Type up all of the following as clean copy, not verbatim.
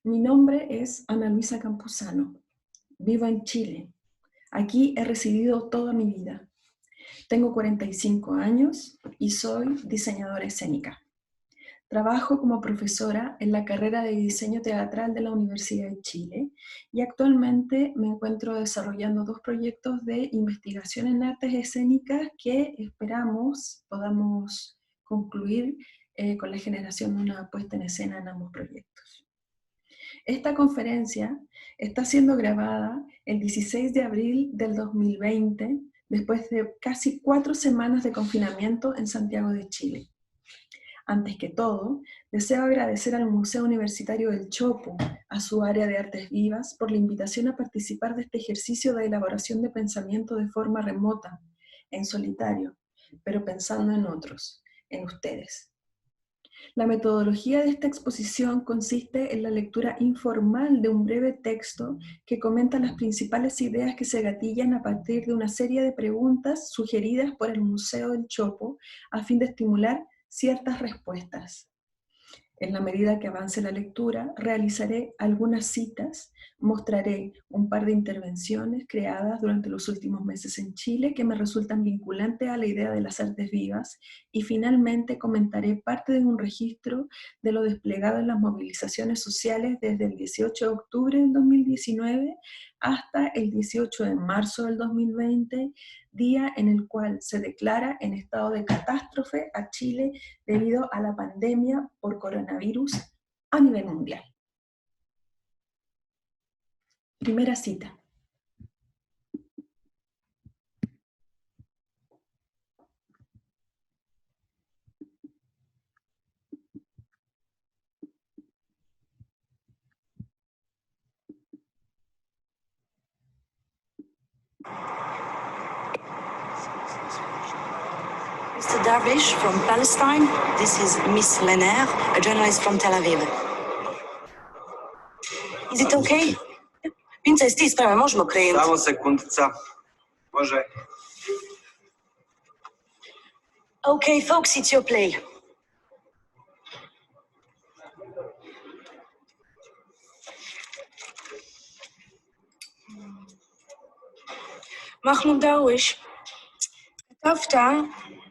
Mi nombre es Ana Luisa Campuzano. Vivo en Chile. Aquí he residido toda mi vida. Tengo 45 años y soy diseñadora escénica. Trabajo como profesora en la carrera de diseño teatral de la Universidad de Chile y actualmente me encuentro desarrollando 2 proyectos de investigación en artes escénicas que esperamos podamos concluir con la generación de una puesta en escena en ambos proyectos. Esta conferencia está siendo grabada el 16 de abril del 2020, después de casi 4 semanas de confinamiento en Santiago de Chile. Antes que todo, deseo agradecer al Museo Universitario del Chopo, a su área de artes vivas, por la invitación a participar de este ejercicio de elaboración de pensamiento de forma remota, en solitario, pero pensando en otros, en ustedes. La metodología de esta exposición consiste en la lectura informal de un breve texto que comenta las principales ideas que se gatillan a partir de una serie de preguntas sugeridas por el Museo del Chopo a fin de estimular ciertas respuestas. En la medida que avance la lectura, realizaré algunas citas, mostraré un par de intervenciones creadas durante los últimos meses en Chile que me resultan vinculantes a la idea de las artes vivas y finalmente comentaré parte de un registro de lo desplegado en las movilizaciones sociales desde el 18 de octubre del 2019 hasta el 18 de marzo del 2020, día en el cual se declara en estado de catástrofe a Chile debido a la pandemia por coronavirus a nivel mundial. Primera cita. Mr. Darvish from Palestine. This is Miss Lenner, a journalist from Tel Aviv. Is it okay? Vince, sti spreme, možemo krenuti? Samo sekundica. Može. Okay, folks, it's your play. מחמוד דרוויש, כתבת,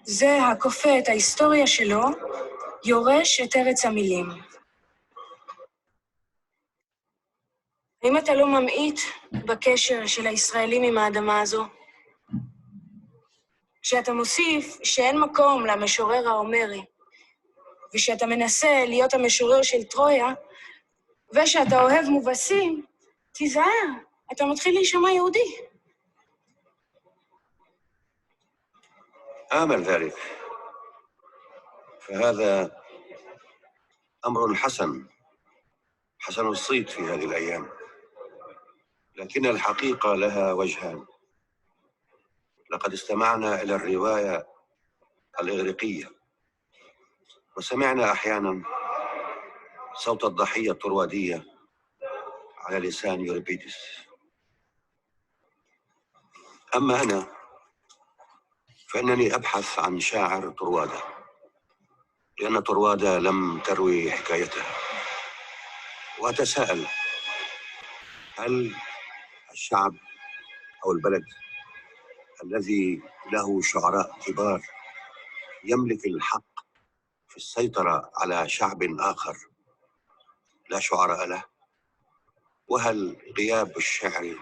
זה הכופה את ההיסטוריה שלו, יורש את ארץ המילים. האם אתה לא ממעיט בקשר של הישראלים עם האדמה הזו? כשאתה מוסיף שאין מקום למשורר ההומרי, ושאתה מנסה להיות המשורר של טרויה, ושאתה אוהב מובסים, תיזהר, אתה מתחיל להישמע יהודי. آمل ذلك، فهذا أمر حسن الصيت في هذه الأيام، لكن الحقيقة لها وجهان. لقد استمعنا إلى الرواية الإغريقية وسمعنا أحيانا صوت الضحية الطروادية على لسان يوريبيدس. أما أنا فإنني أبحث عن شاعر طروادة، لأن طروادة لم تروي حكايتها، وأتساءل هل الشعب أو البلد الذي له شعراء كبار يملك الحق في السيطرة على شعب آخر لا شعراء له؟ وهل غياب الشعر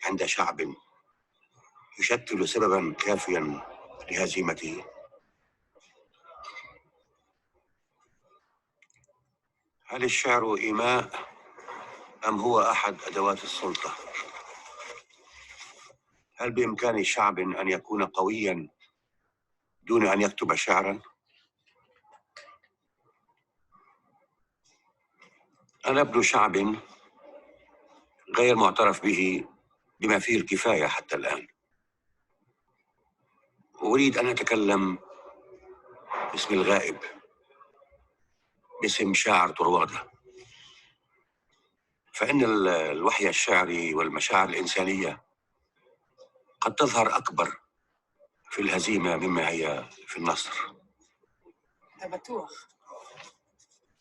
عند شعب يشكل سببا كافيا لهزيمته؟ هل الشعر إيماء أم هو أحد أدوات السلطة؟ هل بإمكان شعب أن يكون قويا دون أن يكتب شعرا؟ أنا ابن شعب غير معترف به بما فيه الكفاية حتى الآن. أريد أن أتكلم باسم الغائب، باسم شاعر طروادة، فإن الوحي الشعري والمشاعر الإنسانية قد تظهر أكبر في الهزيمة مما هي في النصر.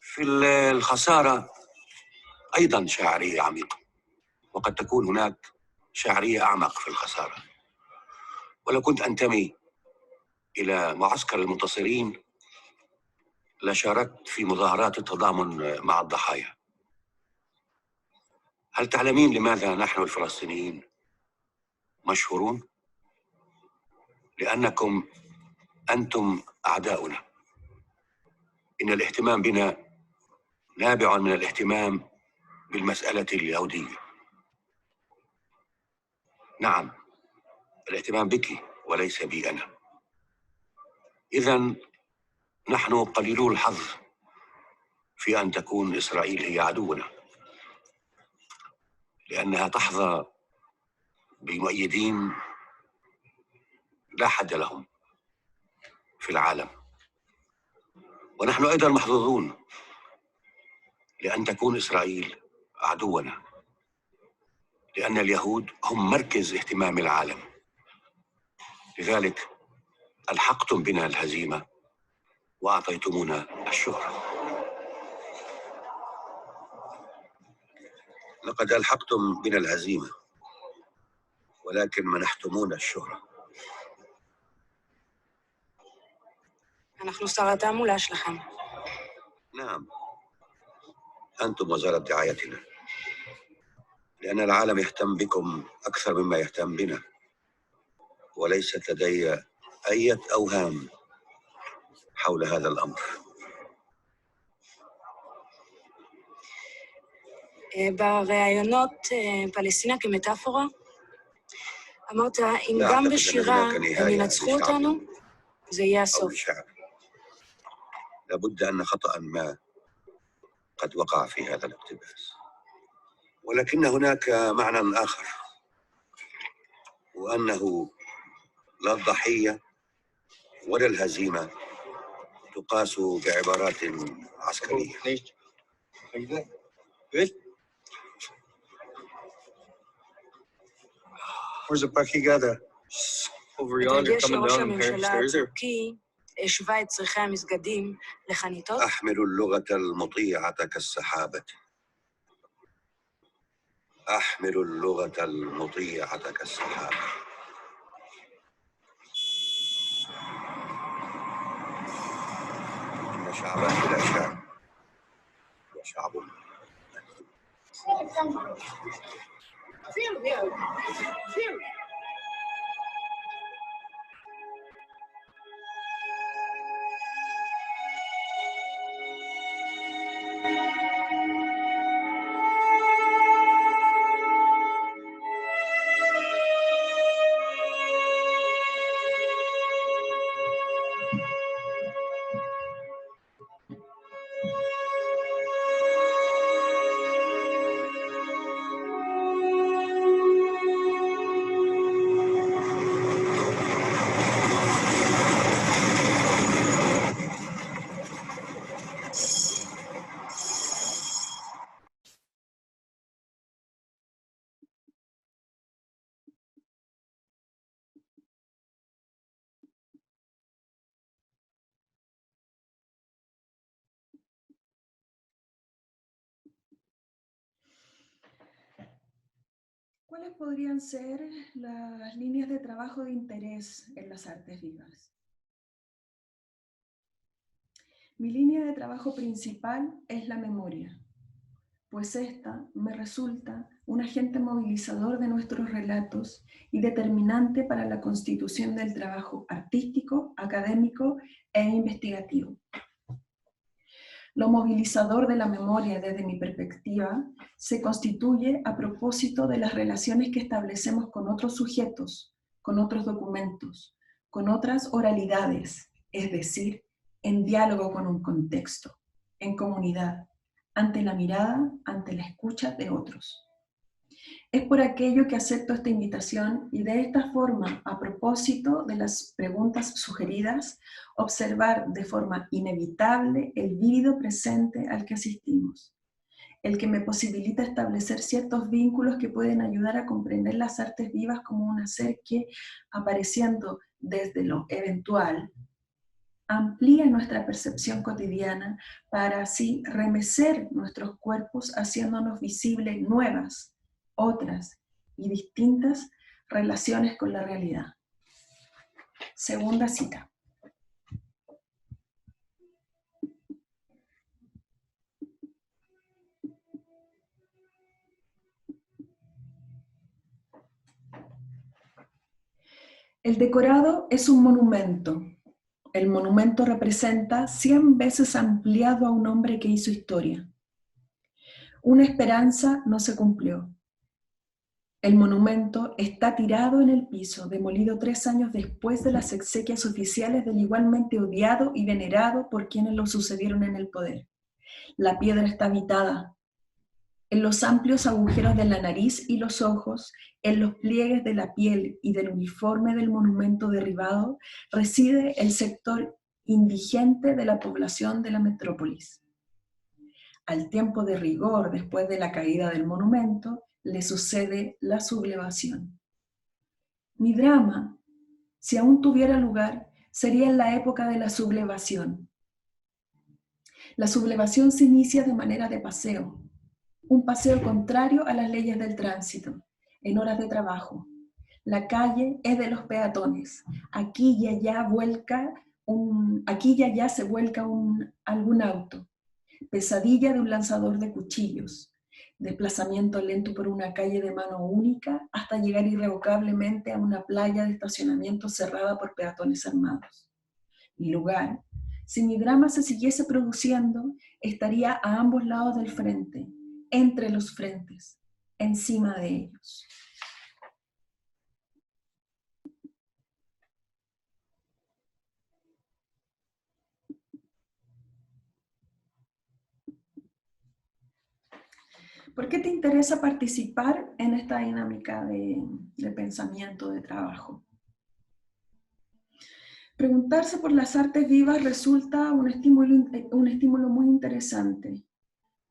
في الخسارة أيضا شاعرية عميقة، وقد تكون هناك شاعرية أعمق في الخسارة. ولو كنت أنتمي إلى معسكر المنتصرين لشاركت في مظاهرات التضامن مع الضحايا. هل تعلمين لماذا نحن الفلسطينيين مشهورون؟ لأنكم أنتم أعداؤنا. إن الاهتمام بنا نابع من الاهتمام بالمسألة اليهودية. نعم، الاهتمام بك وليس بي أنا. إذن نحن قليلو الحظ في أن تكون إسرائيل هي عدونا، لأنها تحظى بمؤيدين لا حد لهم في العالم. ونحن أيضا محظوظون لأن تكون إسرائيل عدونا، لأن اليهود هم مركز اهتمام العالم. لذلك ألحقتم بنا الهزيمة وأعطيتمونا الشهرة. لقد ألحقتم بنا الهزيمة، ولكن منحتمونا الشهرة. אנחנו שר התעמולה שלכם. نعم، أنتم وزارة دعايتنا، لأن العالم يهتم بكم أكثر مما يهتم بنا، وليست لدي أي أوهام حول هذا الأمر. בראיונות פלסטינה כמטאפורה, אמרת, אם لا גם أعتقد أن בשירה هناك הם نهاية ינצחו لشعب אותנו, זה יהיה أو הסוף. لشعب. لابد أن خطأ ما قد وقع في هذا الاقتباس، ولكن هناك معنى آخر، وأنه لا الضحية ولا الهزيمة تقاس بعبارات عسكرية. Where's the Pakigada? Over אתה yonder, יודע coming שראש down in Paris. הממשלה There is there. הטורקי השווה את צריכי המסגדים לחניתות? أحمل اللغة المطيعة كالسحابة. أحمل اللغة المطيعة كالسحابة. إن شعبا بلا شعب وشعب ¿Cuáles podrían ser las líneas de trabajo de interés en las artes vivas? Mi línea de trabajo principal es la memoria, pues esta me resulta un agente movilizador de nuestros relatos y determinante para la constitución del trabajo artístico, académico e investigativo. Lo movilizador de la memoria desde mi perspectiva se constituye a propósito de las relaciones que establecemos con otros sujetos, con otros documentos, con otras oralidades, es decir, en diálogo con un contexto, en comunidad, ante la mirada, ante la escucha de otros. Es por aquello que acepto esta invitación y de esta forma, a propósito de las preguntas sugeridas, observar de forma inevitable el vívido presente al que asistimos, el que me posibilita establecer ciertos vínculos que pueden ayudar a comprender las artes vivas como un hacer que, apareciendo desde lo eventual, amplía nuestra percepción cotidiana para así remecer nuestros cuerpos, haciéndonos visibles nuevas, otras y distintas relaciones con la realidad. Segunda cita. El decorado es un monumento. El monumento representa 100 veces ampliado a un hombre que hizo historia. Una esperanza no se cumplió. El monumento está tirado en el piso, demolido 3 años después de las exequias oficiales del igualmente odiado y venerado por quienes lo sucedieron en el poder. La piedra está habitada. En los amplios agujeros de la nariz y los ojos, en los pliegues de la piel y del uniforme del monumento derribado, reside el sector indigente de la población de la metrópolis. Al tiempo de rigor, después de la caída del monumento, le sucede la sublevación. Mi drama, si aún tuviera lugar, sería en la época de la sublevación. La sublevación se inicia de manera de paseo, un paseo contrario a las leyes del tránsito, en horas de trabajo. La calle es de los peatones. Aquí y allá se vuelca algún auto. Pesadilla de un lanzador de cuchillos. Desplazamiento lento por una calle de mano única hasta llegar irrevocablemente a una playa de estacionamiento cerrada por peatones armados. Mi lugar, si mi drama se siguiese produciendo, estaría a ambos lados del frente, entre los frentes, encima de ellos. ¿Por qué te interesa participar en esta dinámica de pensamiento, de trabajo? Preguntarse por las artes vivas resulta un estímulo muy interesante,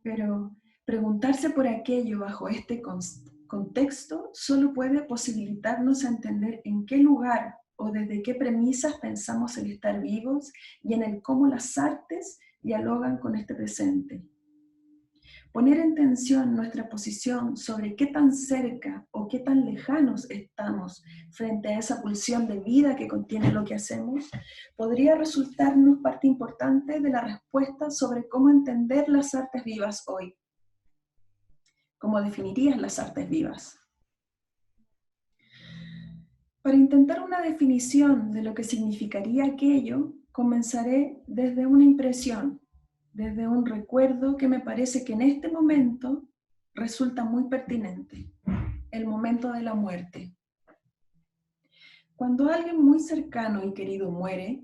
pero preguntarse por aquello bajo este contexto solo puede posibilitarnos entender en qué lugar o desde qué premisas pensamos el estar vivos y en el cómo las artes dialogan con este presente. Poner en tensión nuestra posición sobre qué tan cerca o qué tan lejanos estamos frente a esa pulsión de vida que contiene lo que hacemos, podría resultarnos parte importante de la respuesta sobre cómo entender las artes vivas hoy. ¿Cómo definirías las artes vivas? Para intentar una definición de lo que significaría aquello, comenzaré desde una impresión, desde un recuerdo que me parece que en este momento resulta muy pertinente, el momento de la muerte. Cuando alguien muy cercano y querido muere,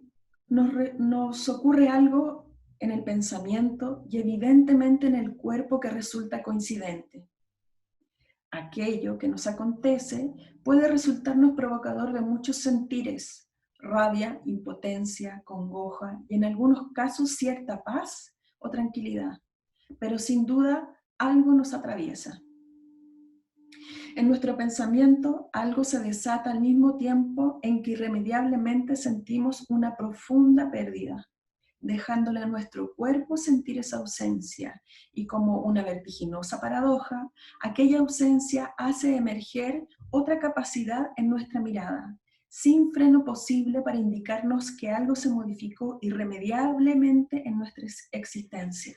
nos ocurre algo en el pensamiento y evidentemente en el cuerpo que resulta coincidente. Aquello que nos acontece puede resultarnos provocador de muchos sentires, rabia, impotencia, congoja y en algunos casos cierta paz o tranquilidad, pero sin duda algo nos atraviesa. En nuestro pensamiento algo se desata al mismo tiempo en que irremediablemente sentimos una profunda pérdida, dejándole a nuestro cuerpo sentir esa ausencia, y como una vertiginosa paradoja, aquella ausencia hace emerger otra capacidad en nuestra mirada, sin freno posible para indicarnos que algo se modificó irremediablemente en nuestra existencia.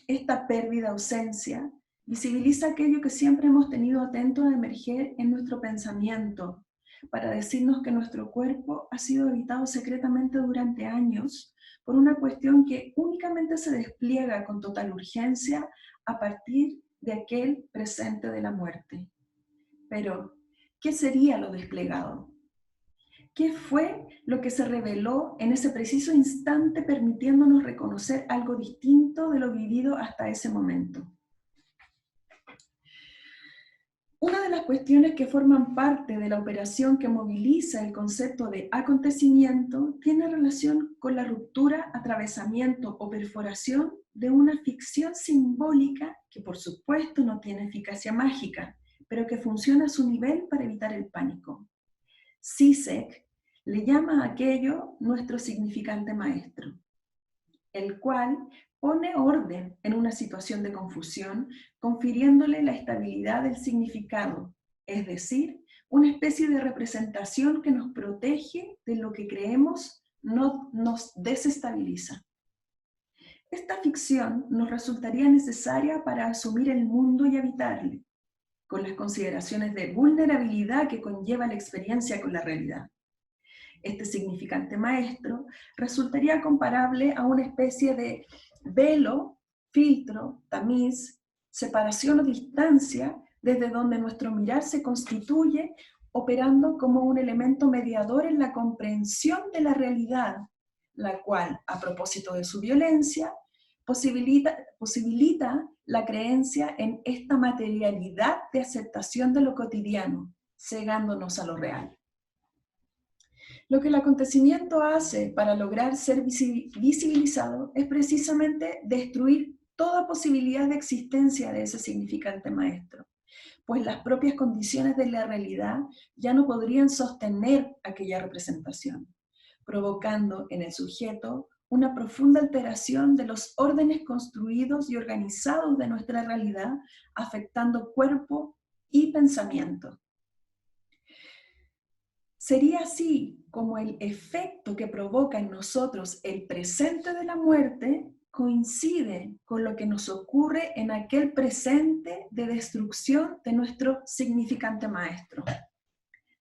Esta pérdida-ausencia visibiliza aquello que siempre hemos tenido atento a emerger en nuestro pensamiento, para decirnos que nuestro cuerpo ha sido habitado secretamente durante años por una cuestión que únicamente se despliega con total urgencia a partir de aquel presente de la muerte. Pero, ¿qué sería lo desplegado? ¿Qué fue lo que se reveló en ese preciso instante permitiéndonos reconocer algo distinto de lo vivido hasta ese momento? Una de las cuestiones que forman parte de la operación que moviliza el concepto de acontecimiento tiene relación con la ruptura, atravesamiento o perforación de una ficción simbólica que por supuesto no tiene eficacia mágica, pero que funciona a su nivel para evitar el pánico. Zizek le llama a aquello nuestro significante maestro, el cual pone orden en una situación de confusión, confiriéndole la estabilidad del significado, es decir, una especie de representación que nos protege de lo que creemos nos desestabiliza. Esta ficción nos resultaría necesaria para asumir el mundo y habitarle, con las consideraciones de vulnerabilidad que conlleva la experiencia con la realidad. Este significante maestro resultaría comparable a una especie de velo, filtro, tamiz, separación o distancia desde donde nuestro mirar se constituye, operando como un elemento mediador en la comprensión de la realidad, la cual, a propósito de su violencia, posibilita la creencia en esta materialidad de aceptación de lo cotidiano, cegándonos a lo real. Lo que el acontecimiento hace para lograr ser visibilizado es precisamente destruir toda posibilidad de existencia de ese significante maestro, pues las propias condiciones de la realidad ya no podrían sostener aquella representación, provocando en el sujeto una profunda alteración de los órdenes construidos y organizados de nuestra realidad, afectando cuerpo y pensamiento. Sería así como el efecto que provoca en nosotros el presente de la muerte coincide con lo que nos ocurre en aquel presente de destrucción de nuestro significante maestro.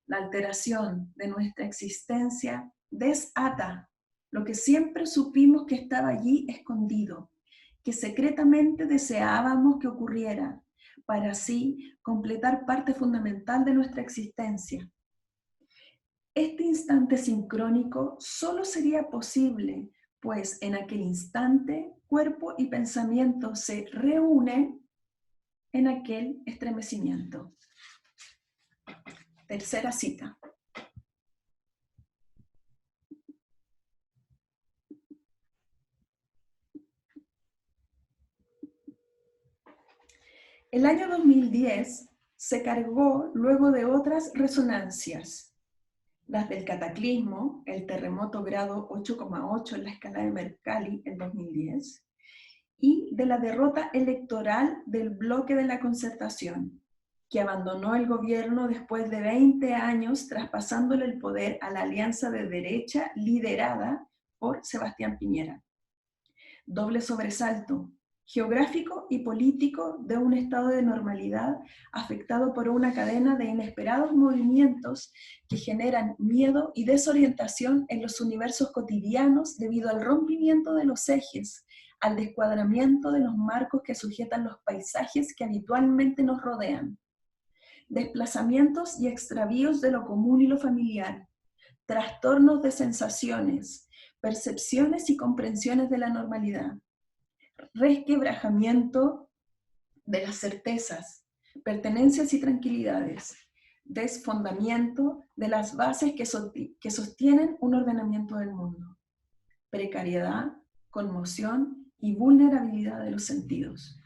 La alteración de nuestra existencia desata lo que siempre supimos que estaba allí escondido, que secretamente deseábamos que ocurriera, para así completar parte fundamental de nuestra existencia. Este instante sincrónico solo sería posible, pues en aquel instante cuerpo y pensamiento se reúnen en aquel estremecimiento. Tercera cita. El año 2010 se cargó luego de otras resonancias, las del cataclismo, el terremoto grado 8,8 en la escala de Mercalli en 2010, y de la derrota electoral del bloque de la Concertación, que abandonó el gobierno después de 20 años, traspasándole el poder a la alianza de derecha liderada por Sebastián Piñera. Doble sobresalto geográfico y político de un estado de normalidad afectado por una cadena de inesperados movimientos que generan miedo y desorientación en los universos cotidianos debido al rompimiento de los ejes, al descuadramiento de los marcos que sujetan los paisajes que habitualmente nos rodean. Desplazamientos y extravíos de lo común y lo familiar, trastornos de sensaciones, percepciones y comprensiones de la normalidad, resquebrajamiento de las certezas, pertenencias y tranquilidades, desfondamiento de las bases que sostienen un ordenamiento del mundo, precariedad, conmoción y vulnerabilidad de los sentidos.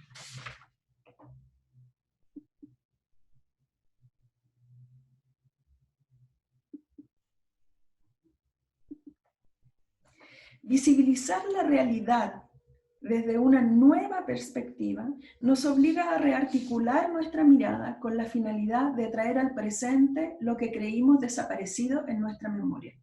Visibilizar la realidad desde una nueva perspectiva nos obliga a rearticular nuestra mirada con la finalidad de traer al presente lo que creímos desaparecido en nuestra memoria.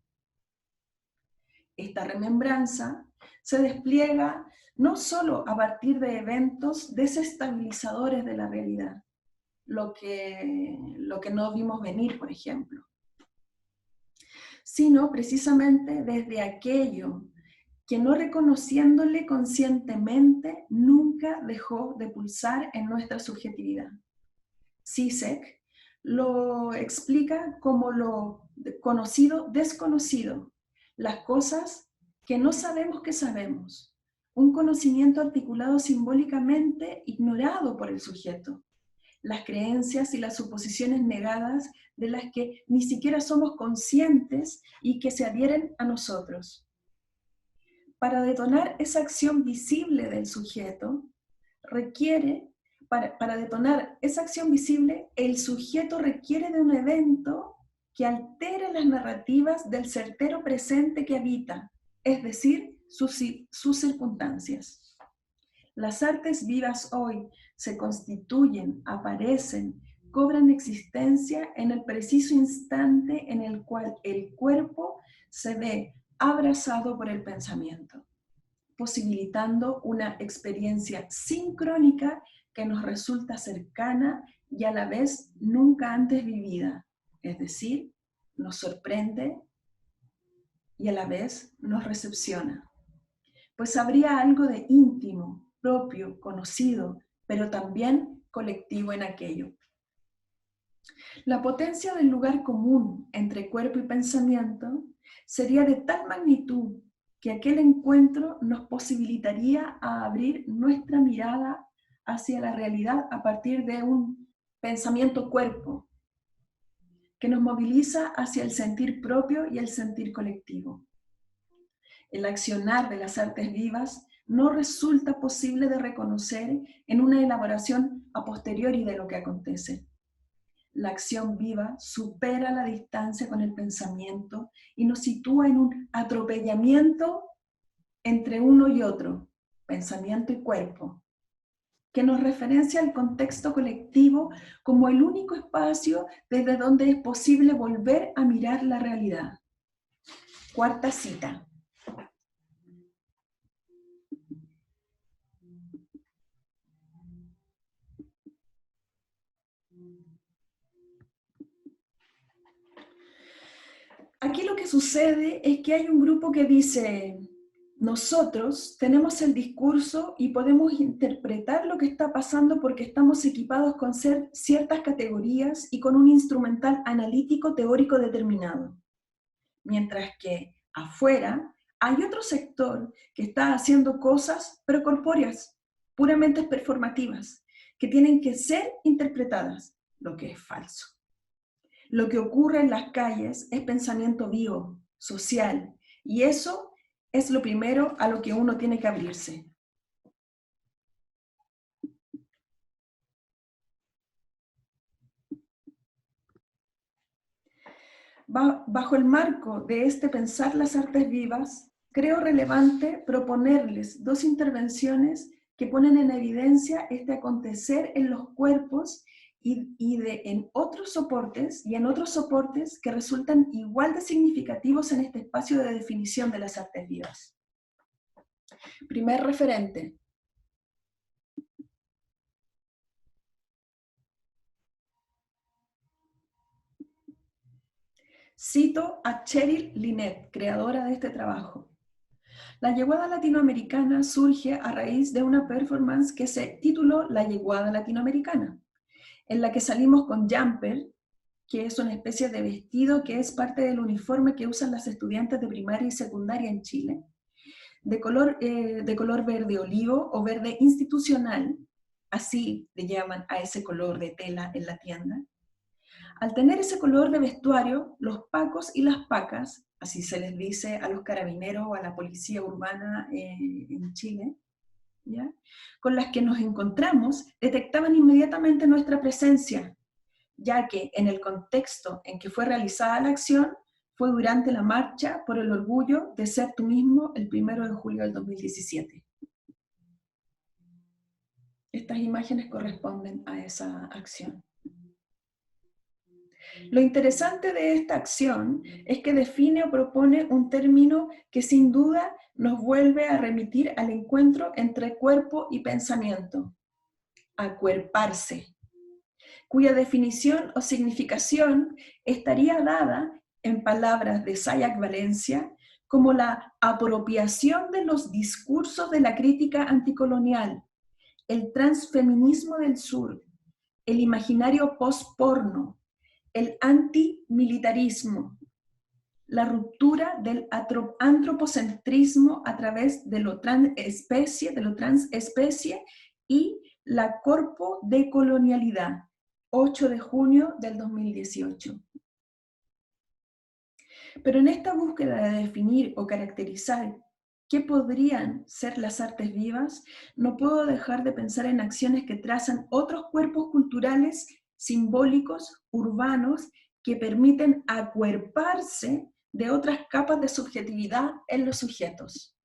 Esta remembranza se despliega no solo a partir de eventos desestabilizadores de la realidad, lo que no vimos venir, por ejemplo, sino precisamente desde aquello que no reconociéndole conscientemente nunca dejó de pulsar en nuestra subjetividad. Zizek lo explica como lo conocido desconocido, las cosas que no sabemos que sabemos, un conocimiento articulado simbólicamente ignorado por el sujeto, las creencias y las suposiciones negadas de las que ni siquiera somos conscientes y que se adhieren a nosotros. Para detonar esa acción visible del sujeto, para detonar esa acción visible, el sujeto requiere de un evento que altere las narrativas del certero presente que habita, es decir, sus circunstancias. Las artes vivas hoy se constituyen, aparecen, cobran existencia en el preciso instante en el cual el cuerpo se ve abrazado por el pensamiento, posibilitando una experiencia sincrónica que nos resulta cercana y a la vez nunca antes vivida, es decir, nos sorprende y a la vez nos recepciona. Pues habría algo de íntimo, propio, conocido, pero también colectivo en aquello. La potencia del lugar común entre cuerpo y pensamiento sería de tal magnitud que aquel encuentro nos posibilitaría a abrir nuestra mirada hacia la realidad a partir de un pensamiento-cuerpo que nos moviliza hacia el sentir propio y el sentir colectivo. El accionar de las artes vivas no resulta posible de reconocer en una elaboración a posteriori de lo que acontece. La acción viva supera la distancia con el pensamiento y nos sitúa en un atropellamiento entre uno y otro, pensamiento y cuerpo, que nos referencia al contexto colectivo como el único espacio desde donde es posible volver a mirar la realidad. Cuarta cita. Aquí lo que sucede es que hay un grupo que dice, nosotros tenemos el discurso y podemos interpretar lo que está pasando porque estamos equipados con ciertas categorías y con un instrumental analítico teórico determinado. Mientras que afuera hay otro sector que está haciendo cosas pero corpóreas, puramente performativas, que tienen que ser interpretadas, lo que es falso. Lo que ocurre en las calles es pensamiento vivo, social, y eso es lo primero a lo que uno tiene que abrirse. Bajo el marco de este pensar las artes vivas, creo relevante proponerles dos intervenciones que ponen en evidencia este acontecer en los cuerpos en otros soportes que resultan igual de significativos en este espacio de definición de las artes vivas. Primer referente. Cito a Cheryl Lynette, creadora de este trabajo. La yeguada latinoamericana surge a raíz de una performance que se tituló La yeguada latinoamericana, en la que salimos con jumper, que es una especie de vestido que es parte del uniforme que usan las estudiantes de primaria y secundaria en Chile, de color verde olivo o verde institucional, así le llaman a ese color de tela en la tienda. Al tener ese color de vestuario, los pacos y las pacas, así se les dice a los carabineros o a la policía urbana en Chile, ¿ya?, con las que nos encontramos, detectaban inmediatamente nuestra presencia, ya que en el contexto en que fue realizada la acción fue durante la marcha por el orgullo de ser tú mismo el 1 de julio del 2017. Estas imágenes corresponden a esa acción. Lo interesante de esta acción es que define o propone un término que sin duda nos vuelve a remitir al encuentro entre cuerpo y pensamiento, acuerparse, cuya definición o significación estaría dada, en palabras de Sayak Valencia, como la apropiación de los discursos de la crítica anticolonial, el transfeminismo del sur, el imaginario post-porno, el antimilitarismo, la ruptura del antropocentrismo a través de lo transespecie y la corpodecolonialidad, 8 de junio del 2018. Pero en esta búsqueda de definir o caracterizar qué podrían ser las artes vivas, no puedo dejar de pensar en acciones que trazan otros cuerpos culturales simbólicos, urbanos, que permiten acuerparse de otras capas de subjetividad en los sujetos.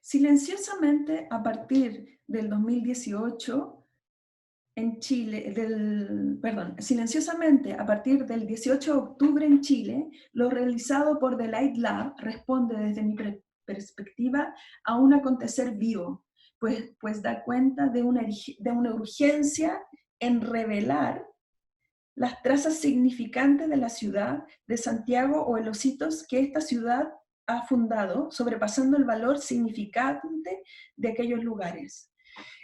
Silenciosamente, a partir del 2018, en Chile, silenciosamente, a partir del 18 de octubre en Chile, lo realizado por The Light Lab responde desde mi perspectiva a un acontecer vivo, pues da cuenta de una urgencia en revelar las trazas significantes de la ciudad de Santiago o en los hitos que esta ciudad ha fundado, sobrepasando el valor significante de aquellos lugares.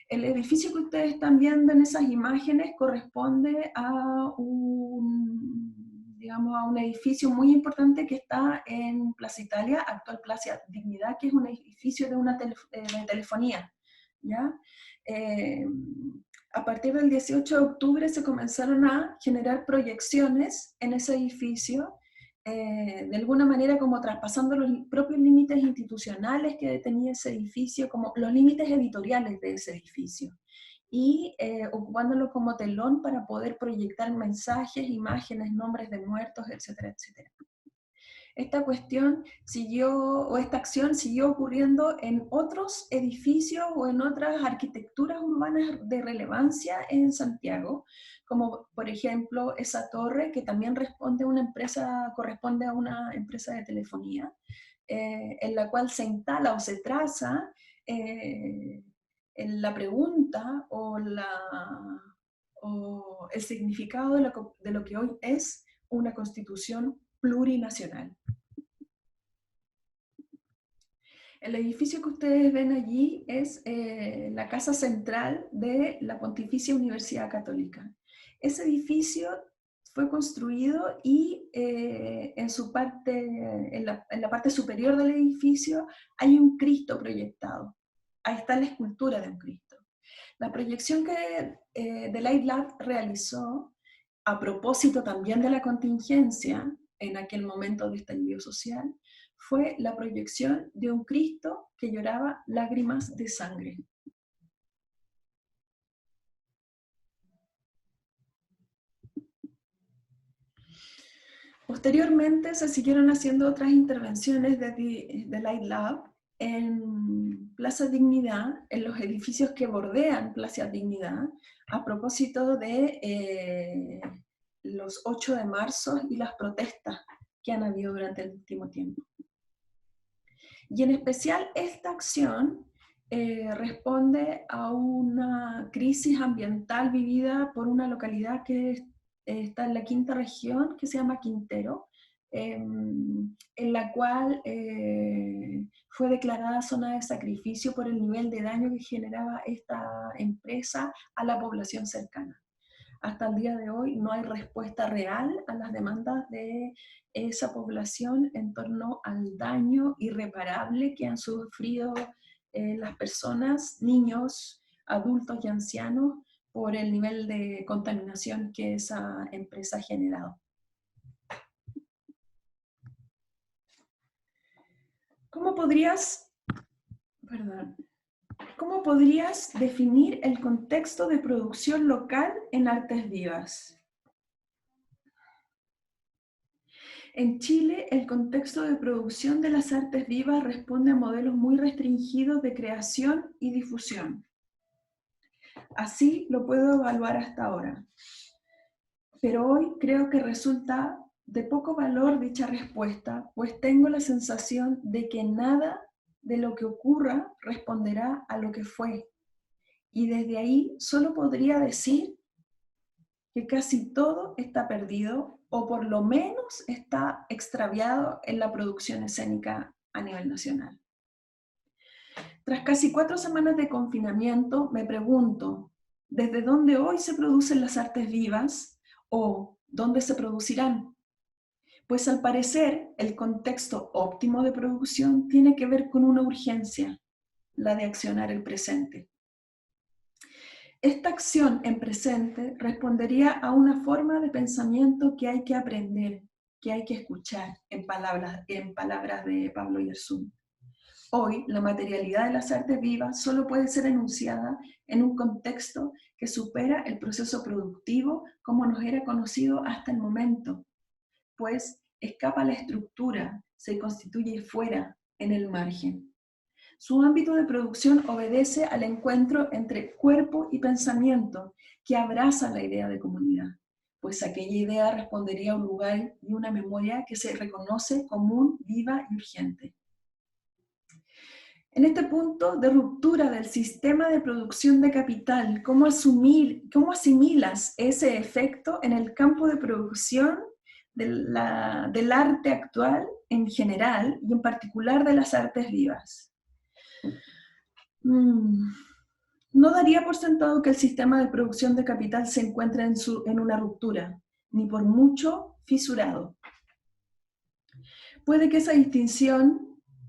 El edificio que ustedes están viendo en esas imágenes corresponde a un edificio muy importante que está en Plaza Italia, actual Plaza Dignidad, que es un edificio de una de telefonía, ¿ya? A partir del 18 de octubre se comenzaron a generar proyecciones en ese edificio, de alguna manera como traspasando los propios límites institucionales que tenía ese edificio, como los límites editoriales de ese edificio, y ocupándolo como telón para poder proyectar mensajes, imágenes, nombres de muertos, etcétera, etcétera. Esta acción siguió ocurriendo en otros edificios o en otras arquitecturas urbanas de relevancia en Santiago, como por ejemplo esa torre que también corresponde a una empresa de telefonía, en la cual se instala o se traza en la pregunta o el significado de lo que hoy es una constitución plurinacional. El edificio que ustedes ven allí es la casa central de la Pontificia Universidad Católica. Ese edificio fue construido y en la parte superior del edificio hay un Cristo proyectado. Ahí está la escultura de un Cristo. La proyección que The Light Lab realizó, a propósito también de la contingencia en aquel momento de estallido social, fue la proyección de un Cristo que lloraba lágrimas de sangre. Posteriormente se siguieron haciendo otras intervenciones de The Light Lab en Plaza Dignidad, en los edificios que bordean Plaza Dignidad, a propósito de los 8 de marzo y las protestas que han habido durante el último tiempo. Y en especial esta acción responde a una crisis ambiental vivida por una localidad que está en la quinta región, que se llama Quintero, en la cual fue declarada zona de sacrificio por el nivel de daño que generaba esta empresa a la población cercana. Hasta el día de hoy no hay respuesta real a las demandas de esa población en torno al daño irreparable que han sufrido las personas, niños, adultos y ancianos por el nivel de contaminación que esa empresa ha generado. ¿Cómo podrías definir el contexto de producción local en artes vivas? En Chile, el contexto de producción de las artes vivas responde a modelos muy restringidos de creación y difusión. Así lo puedo evaluar hasta ahora. Pero hoy creo que resulta de poco valor dicha respuesta, pues tengo la sensación de que nada de lo que ocurra responderá a lo que fue. Y desde ahí solo podría decir que casi todo está perdido o por lo menos está extraviado en la producción escénica a nivel nacional. Tras casi 4 semanas de confinamiento, me pregunto, ¿desde dónde hoy se producen las artes vivas o dónde se producirán? Pues al parecer, el contexto óptimo de producción tiene que ver con una urgencia, la de accionar el presente. Esta acción en presente respondería a una forma de pensamiento que hay que aprender, que hay que escuchar, en palabras de Pablo Yersún. Hoy, la materialidad de las artes vivas solo puede ser enunciada en un contexto que supera el proceso productivo como nos era conocido hasta el momento, pues escapa a la estructura, se constituye fuera, en el margen. Su ámbito de producción obedece al encuentro entre cuerpo y pensamiento que abraza la idea de comunidad, pues aquella idea respondería a un lugar y una memoria que se reconoce común, viva y urgente. En este punto de ruptura del sistema de producción de capital, ¿cómo asimilas ese efecto en el campo de producción del arte actual en general y en particular de las artes vivas? No daría por sentado que el sistema de producción de capital se encuentre en una ruptura, ni por mucho fisurado. Puede que esa distinción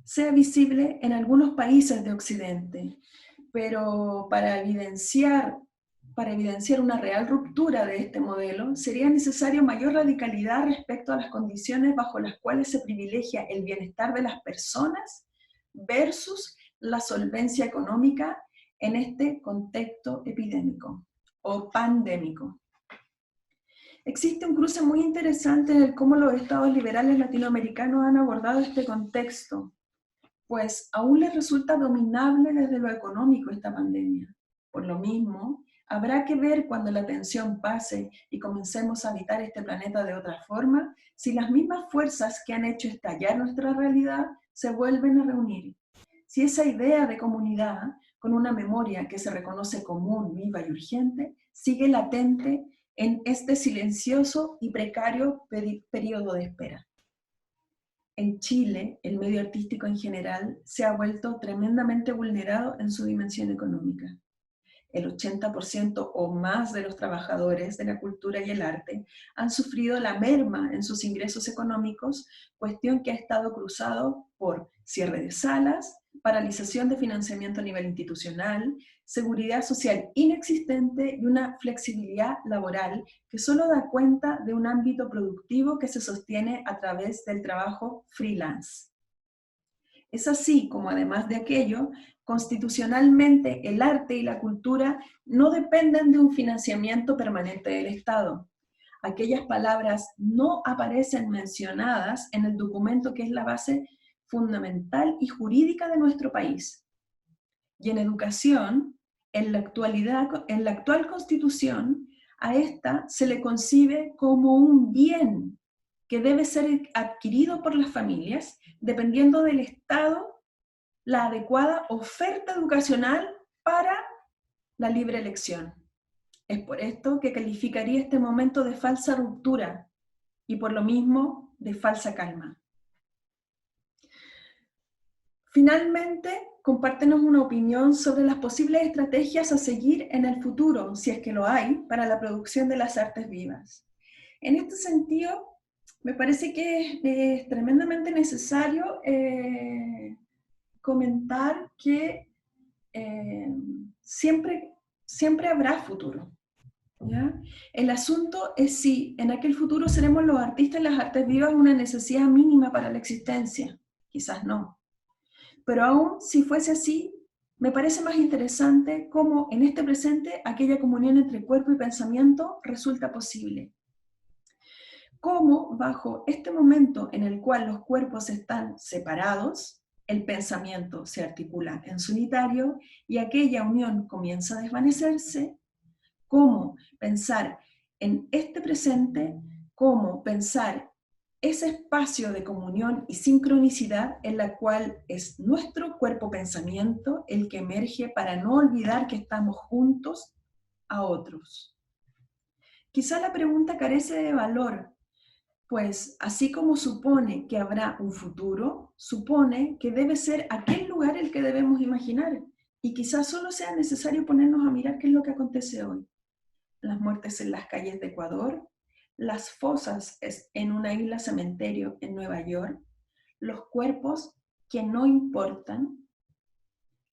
sea visible en algunos países de Occidente, pero para evidenciar una real ruptura de este modelo, sería necesario mayor radicalidad respecto a las condiciones bajo las cuales se privilegia el bienestar de las personas versus la solvencia económica en este contexto epidémico o pandémico. Existe un cruce muy interesante en el cómo los estados liberales latinoamericanos han abordado este contexto, pues aún les resulta dominable desde lo económico esta pandemia. Por lo mismo, habrá que ver cuando la tensión pase y comencemos a habitar este planeta de otra forma, si las mismas fuerzas que han hecho estallar nuestra realidad se vuelven a reunir. Si esa idea de comunidad, con una memoria que se reconoce común, viva y urgente, sigue latente en este silencioso y precario periodo de espera. En Chile, el medio artístico en general se ha vuelto tremendamente vulnerado en su dimensión económica. El 80% o más de los trabajadores de la cultura y el arte han sufrido la merma en sus ingresos económicos, cuestión que ha estado cruzado por cierre de salas, paralización de financiamiento a nivel institucional, seguridad social inexistente y una flexibilidad laboral que solo da cuenta de un ámbito productivo que se sostiene a través del trabajo freelance. Es así como, además de aquello, constitucionalmente el arte y la cultura no dependen de un financiamiento permanente del Estado. Aquellas palabras no aparecen mencionadas en el documento que es la base fundamental y jurídica de nuestro país. Y en educación, en la actual Constitución, a esta se le concibe como un bien que debe ser adquirido por las familias, dependiendo del Estado, la adecuada oferta educacional para la libre elección. Es por esto que calificaría este momento de falsa ruptura y por lo mismo de falsa calma. Finalmente, compártenos una opinión sobre las posibles estrategias a seguir en el futuro, si es que lo hay, para la producción de las artes vivas. En este sentido, me parece que es tremendamente necesario comentar que siempre habrá futuro, ¿ya? El asunto es si en aquel futuro seremos los artistas y las artes vivas una necesidad mínima para la existencia. Quizás no. Pero aún si fuese así, me parece más interesante cómo en este presente aquella comunión entre cuerpo y pensamiento resulta posible. Cómo bajo este momento en el cual los cuerpos están separados, el pensamiento se articula en solitario y aquella unión comienza a desvanecerse, cómo pensar en este presente, cómo pensar ese espacio de comunión y sincronicidad en la cual es nuestro cuerpo-pensamiento el que emerge para no olvidar que estamos juntos a otros. Quizá la pregunta carece de valor, pues así como supone que habrá un futuro, supone que debe ser aquel lugar el que debemos imaginar, y quizás solo sea necesario ponernos a mirar qué es lo que acontece hoy. Las muertes en las calles de Ecuador, las fosas en una isla cementerio en Nueva York, los cuerpos que no importan,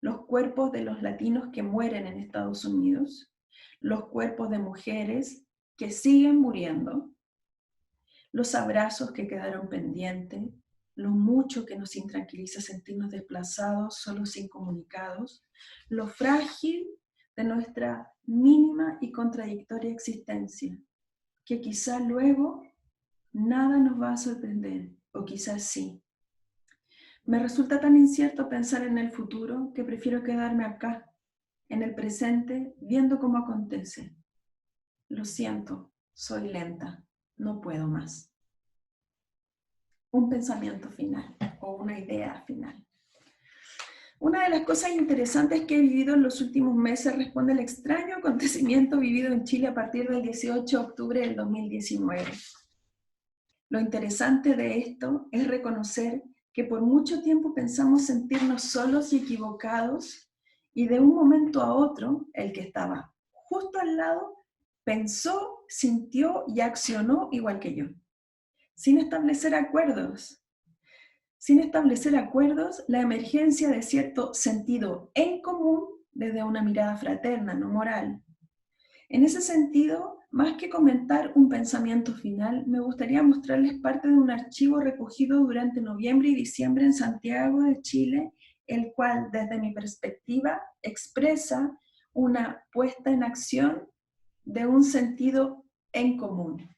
los cuerpos de los latinos que mueren en Estados Unidos, los cuerpos de mujeres que siguen muriendo, los abrazos que quedaron pendientes, lo mucho que nos intranquiliza sentirnos desplazados, solos, incomunicados, lo frágil de nuestra mínima y contradictoria existencia, que quizá luego nada nos va a sorprender, o quizás sí. Me resulta tan incierto pensar en el futuro que prefiero quedarme acá, en el presente, viendo cómo acontece. Lo siento, soy lenta, no puedo más. Un pensamiento final o una idea final. Una de las cosas interesantes que he vivido en los últimos meses responde al extraño acontecimiento vivido en Chile a partir del 18 de octubre del 2019. Lo interesante de esto es reconocer que por mucho tiempo pensamos sentirnos solos y equivocados, y de un momento a otro, el que estaba justo al lado pensó, sintió y accionó igual que yo, sin establecer acuerdos. Sin establecer acuerdos, la emergencia de cierto sentido en común desde una mirada fraterna, no moral. En ese sentido, más que comentar un pensamiento final, me gustaría mostrarles parte de un archivo recogido durante noviembre y diciembre en Santiago de Chile, el cual, desde mi perspectiva, expresa una puesta en acción de un sentido en común.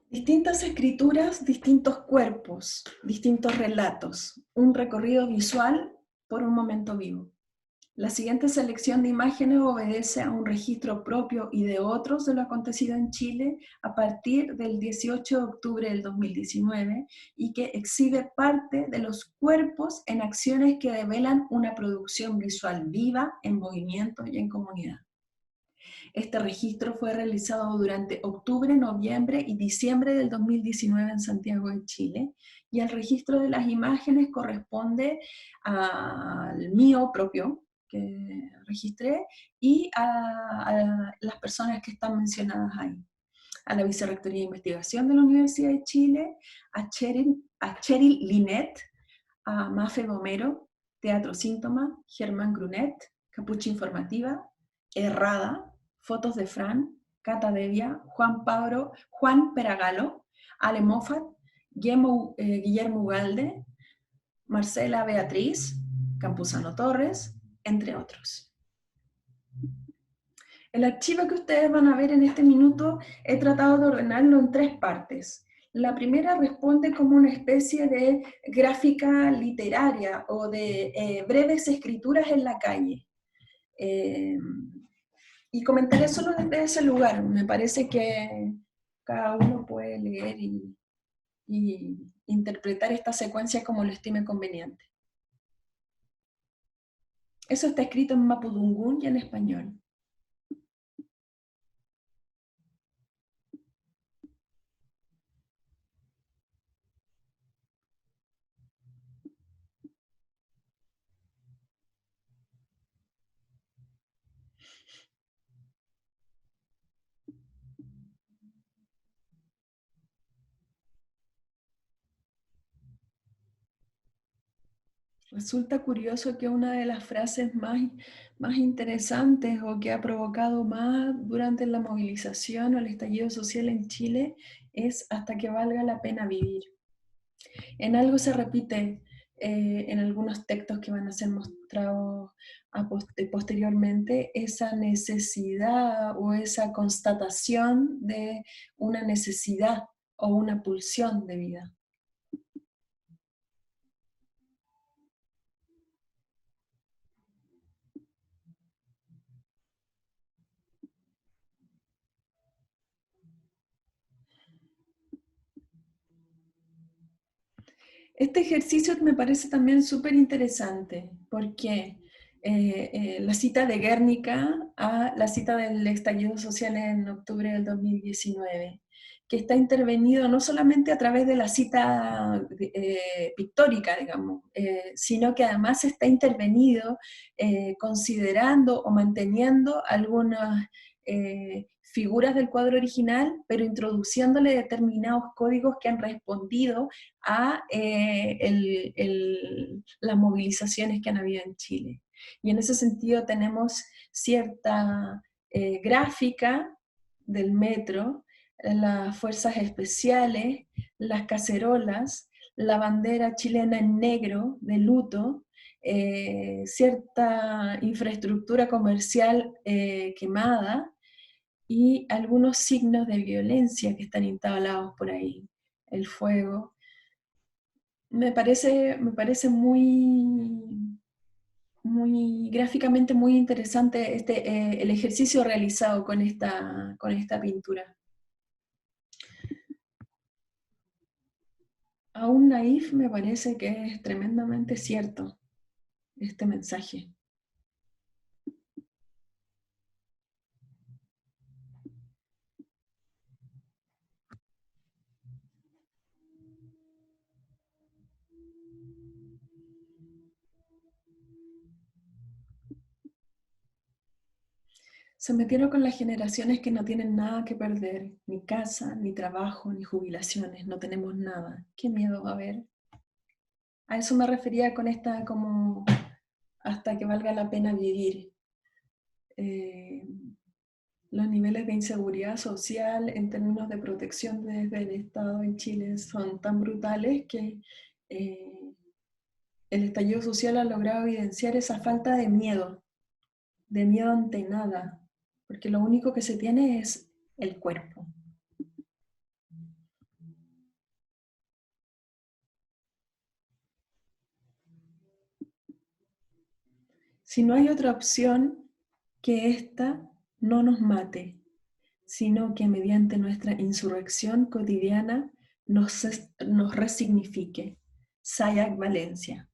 Distintas escrituras, distintos cuerpos, distintos relatos, un recorrido visual por un momento vivo. La siguiente selección de imágenes obedece a un registro propio y de otros de lo acontecido en Chile a partir del 18 de octubre del 2019 y que exhibe parte de los cuerpos en acciones que develan una producción visual viva, en movimiento y en comunidad. Este registro fue realizado durante octubre, noviembre y diciembre del 2019 en Santiago de Chile, y el registro de las imágenes corresponde al mío propio, que registré, y a las personas que están mencionadas ahí. A la Vicerrectoría de Investigación de la Universidad de Chile, a Cheryl Linet, a Mafe Bomero, Teatro Síntoma, Germán Grunet, Capucha Informativa, Errada, Fotos de Fran, Cata Devia, Juan Peragalo, Ale Moffat, Guillermo Ugalde, Marcela Beatriz, Campuzano Torres, entre otros. El archivo que ustedes van a ver en este minuto he tratado de ordenarlo en 3 partes. La primera responde como una especie de gráfica literaria o de breves escrituras en la calle. Y comentaré solo desde ese lugar. Me parece que cada uno puede leer y interpretar esta secuencia como lo estime conveniente. Eso está escrito en mapudungún y en español. Resulta curioso que una de las frases más interesantes o que ha provocado más durante la movilización o el estallido social en Chile es hasta que valga la pena vivir. En algo se repite en algunos textos que van a ser mostrados posteriormente esa necesidad o esa constatación de una necesidad o una pulsión de vida. Este ejercicio me parece también súper interesante, porque la cita de Guernica a la cita del estallido social en octubre del 2019, que está intervenido no solamente a través de la cita pictórica, digamos, sino que además está intervenido considerando o manteniendo algunas figuras del cuadro original, pero introduciéndole determinados códigos que han respondido a las movilizaciones que han habido en Chile. Y en ese sentido tenemos cierta gráfica del metro, las fuerzas especiales, las cacerolas, la bandera chilena en negro de luto, cierta infraestructura comercial quemada y algunos signos de violencia que están instalados por ahí, el fuego. Me parece muy gráficamente muy interesante el ejercicio realizado con esta pintura. Aún naif me parece que es tremendamente cierto este mensaje. Se metieron con las generaciones que no tienen nada que perder, ni casa, ni trabajo, ni jubilaciones, no tenemos nada. ¿Qué miedo va a haber? A eso me refería con esta como hasta que valga la pena vivir. Los niveles de inseguridad social en términos de protección desde el Estado en Chile son tan brutales que el estallido social ha logrado evidenciar esa falta de miedo ante nada, porque lo único que se tiene es el cuerpo. Si no hay otra opción que esta no nos mate, sino que mediante nuestra insurrección cotidiana nos resignifique. Sayak Valencia.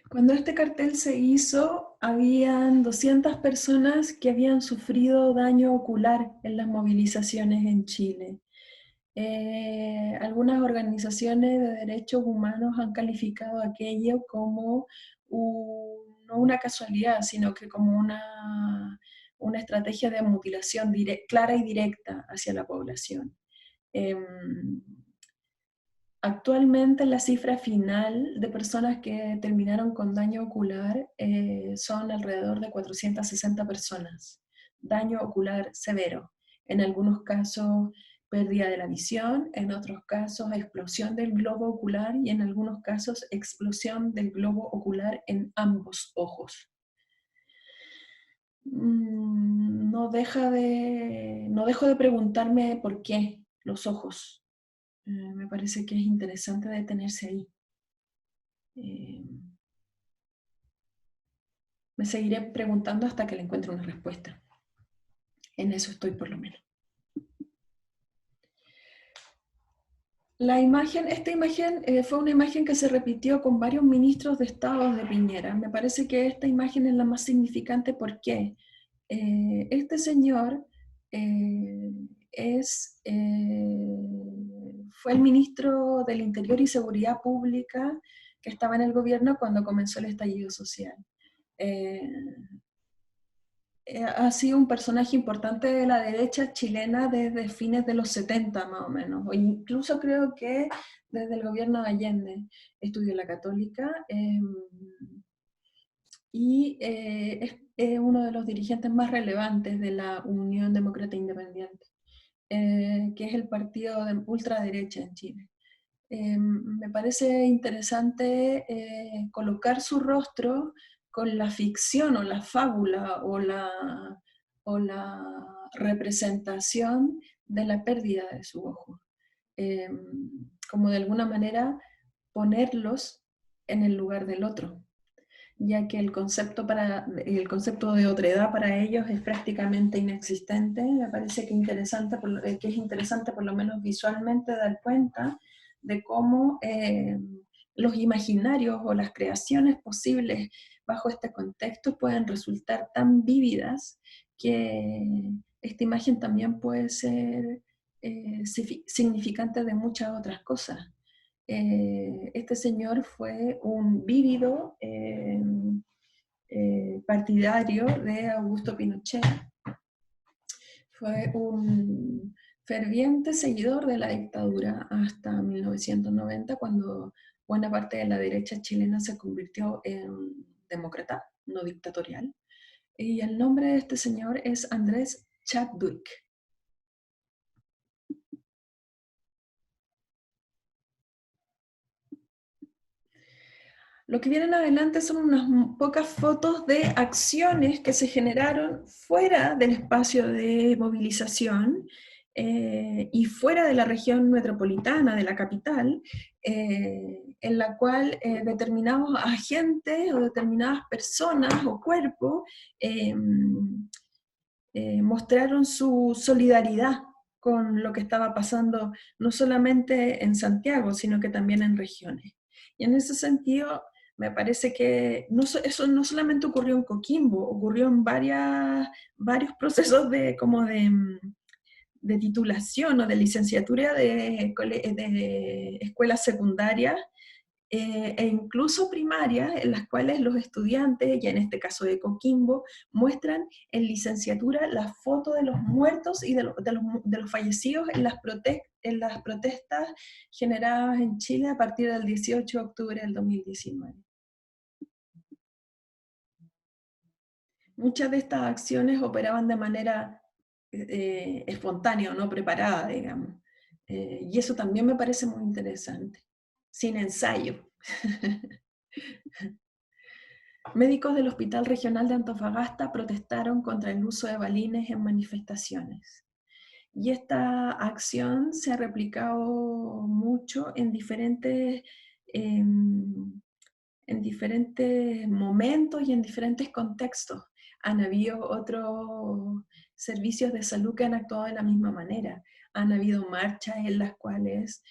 Cuando este cartel se hizo, habían 200 personas que habían sufrido daño ocular en las movilizaciones en Chile. Algunas organizaciones de derechos humanos han calificado aquello como no una casualidad, sino que como una estrategia de mutilación clara y directa hacia la población. Actualmente la cifra final de personas que terminaron con daño ocular son alrededor de 460 personas. Daño ocular severo. En algunos casos pérdida de la visión, en otros casos explosión del globo ocular y en algunos casos explosión del globo ocular en ambos ojos. No dejo de preguntarme por qué los ojos. Me parece que es interesante detenerse ahí. Me seguiré preguntando hasta que le encuentre una respuesta. En eso estoy por lo menos. Esta imagen fue una imagen que se repitió con varios ministros de Estado de Piñera. Me parece que esta imagen es la más significante porque este señor fue el ministro del Interior y Seguridad Pública que estaba en el gobierno cuando comenzó el estallido social. Ha sido un personaje importante de la derecha chilena desde fines de los 70 más o menos, o incluso creo que desde el gobierno de Allende. Estudió en la Católica y es uno de los dirigentes más relevantes de la Unión Demócrata Independiente, que es el partido de ultraderecha en Chile. Me parece interesante colocar su rostro con la ficción o la fábula o la representación de la pérdida de su ojo. Como de alguna manera ponerlos en el lugar del otro, ya que el concepto de otredad para ellos es prácticamente inexistente. Me parece que es interesante por lo menos visualmente dar cuenta de cómo los imaginarios o las creaciones posibles bajo este contexto pueden resultar tan vívidas que esta imagen también puede ser significante de muchas otras cosas. Este señor fue un vívido partidario de Augusto Pinochet. Fue un ferviente seguidor de la dictadura hasta 1990, cuando buena parte de la derecha chilena se convirtió en demócrata, no dictatorial. Y el nombre de este señor es Andrés Chadwick. Lo que viene en adelante son unas pocas fotos de acciones que se generaron fuera del espacio de movilización y fuera de la región metropolitana, de la capital, en la cual determinados agentes o determinadas personas o cuerpos mostraron su solidaridad con lo que estaba pasando no solamente en Santiago, sino que también en regiones. Y en ese sentido, me parece que eso no solamente ocurrió en Coquimbo, ocurrió en varios procesos de titulación o de licenciatura de escuelas secundarias e incluso primarias, en las cuales los estudiantes, y en este caso de Coquimbo, muestran en licenciatura la foto de los muertos y de los fallecidos en las protestas generadas en Chile a partir del 18 de octubre del 2019. Muchas de estas acciones operaban de manera espontánea o no preparada, digamos. Y eso también me parece muy interesante, sin ensayo. Médicos del Hospital Regional de Antofagasta protestaron contra el uso de balines en manifestaciones. Y esta acción se ha replicado mucho en diferentes momentos y en diferentes contextos. Han habido otros servicios de salud que han actuado de la misma manera. Han habido marchas en las cuales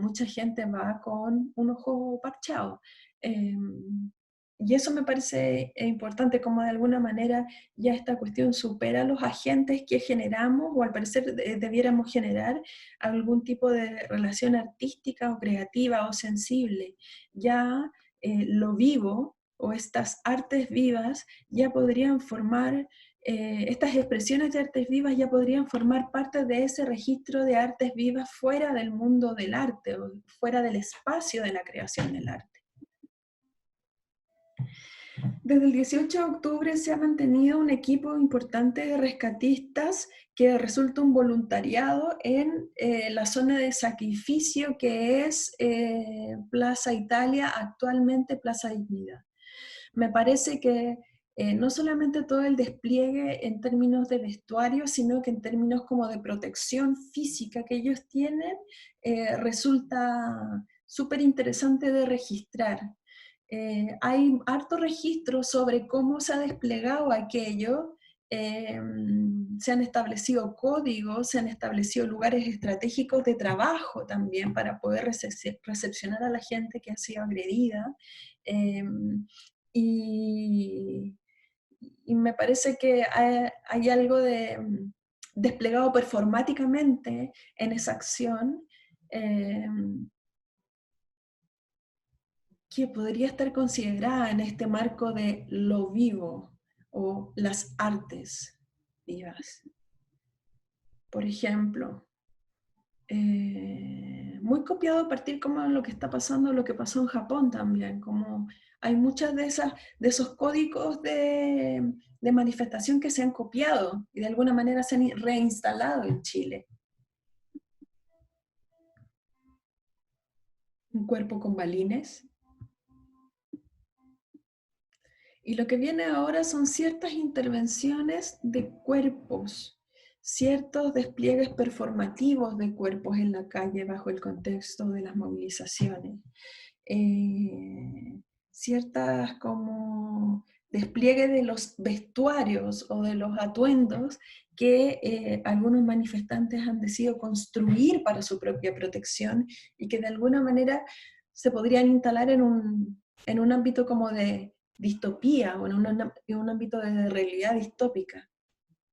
mucha gente va con un ojo parchado. Y eso me parece importante, como de alguna manera ya esta cuestión supera los agentes que generamos, o al parecer debiéramos generar algún tipo de relación artística o creativa o sensible. Ya lo vivo o estas artes vivas ya podrían formar, estas expresiones de artes vivas ya podrían formar parte de ese registro de artes vivas fuera del mundo del arte o fuera del espacio de la creación del arte. Desde el 18 de octubre se ha mantenido un equipo importante de rescatistas que resulta un voluntariado en la zona de sacrificio que es Plaza Italia, actualmente Plaza Dignidad. Me parece que no solamente todo el despliegue en términos de vestuario, sino que en términos como de protección física que ellos tienen, resulta súper interesante de registrar. Hay harto registro sobre cómo se ha desplegado aquello, se han establecido códigos, se han establecido lugares estratégicos de trabajo también para poder recepcionar a la gente que ha sido agredida. Y, y me parece que hay algo de desplegado performáticamente en esa acción, que podría estar considerada en este marco de lo vivo o las artes vivas. Por ejemplo, muy copiado a partir como de lo que está pasando, lo que pasó en Japón también, como hay muchas de esos códigos de manifestación que se han copiado y de alguna manera se han reinstalado en Chile. Un cuerpo con balines. Y lo que viene ahora son ciertas intervenciones de cuerpos, ciertos despliegues performativos de cuerpos en la calle bajo el contexto de las movilizaciones. Ciertas como despliegue de los vestuarios o de los atuendos que algunos manifestantes han decidido construir para su propia protección y que de alguna manera se podrían instalar en un ámbito como de distopía o en un ámbito de realidad distópica,